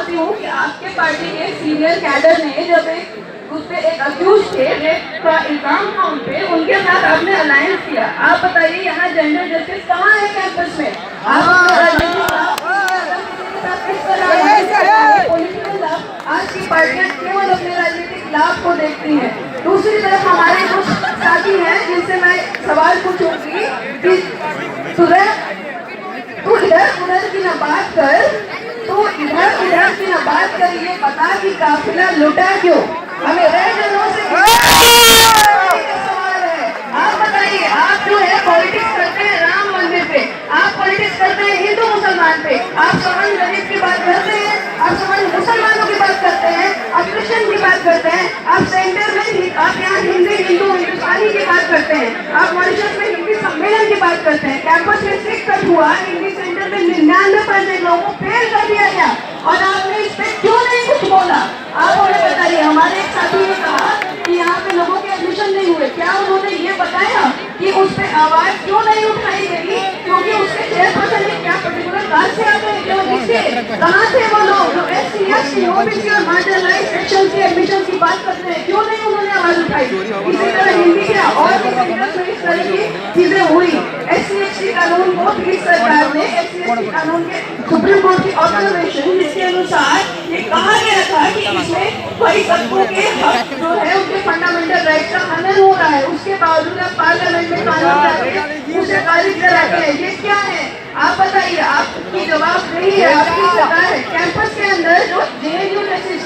चाहती हूँ कि आपके पार्टी के सीनियर कैडर ने जब उस पे एक अक्यूज थे, रेप का इल्जाम था उन पे, उनके साथ आपने अलायंस किया। आप बताइए यहाँ जेंडर जस्टिस कहाँ है कैंपस में? पॉलिटिकल लाभ आज की पार्टियां केवल अपने राजनीतिक लाभ को देखती हैं। दूसरी तरफ हमारे कुछ साथी हैं जिनसे मैं सवाल पूछूंगी कि तू इधर उधर की न बात कर, तू इधर उधर की न बात कर, ये बता कि काफिला लुटा क्यों? हमें रेड से सवाल है। आप बताइए, आप जो है पॉलिटिक्स करते हैं राम मंदिर पे, आप पॉलिटिक्स करते हैं हिंदू मुसलमान पे, आप समाज गरीब की बात करते हैं, आप समाज मुसलमानों की बात करते हैं, आप क्रिश्चियन की बात करते हैं, आप सेंटर में आप यहाँ हिंदी हिंदू हिंदुस्तानी की बात करते हैं, आप मॉरिशस में हिंदी सम्मेलन की बात करते हैं। कैंपस में सिख कट हुआ, हिंदी सेंटर में 99% लोगों को फेल कर दिया गया और आपने इस पे क्यों नहीं कुछ बोला? आप हमें बताइए। हमारे एक साथी ने कहा कि यहाँ पे लोगों के एडमिशन नहीं हुए, क्या उन्होंने ये बताया कि उस पे आवाज क्यों नहीं उठाई गई? क्योंकि उसके चेयरपर्सन ने क्या पर्टिकुलर कास्ट से आते हैं, क्यों किसके कहाँ थे वो लोग जो SC ST OBC और मार्जिनलाइज्ड सेक्शन के एडमिशन की बात करते हैं? क्यों नहीं उन्होंने आवाज उठाई? इसी तरह हिंदी के और भी सेक्टर्स में इस तरह की चीजें हुई। SC ST कानून को ब्रिटिश सरकार ने SC ST कानून के सुप्रीम कोर्ट की ऑब्जर्वेशन जिसके अनुसार ये कहा गया था कि इसमें कई तत्वों के हक जो है उनके फंडामेंटल राइट का हनन हो रहा है, उसके बावजूद आप पार्लियामेंट में कानून लाके उसे खारिज कराते हैं। ये क्या है? आप बताइए। आपकी जवाब नहीं है, आपकी सरकार है। कैंपस के अंदर जो JNU यूनिवर्सिटी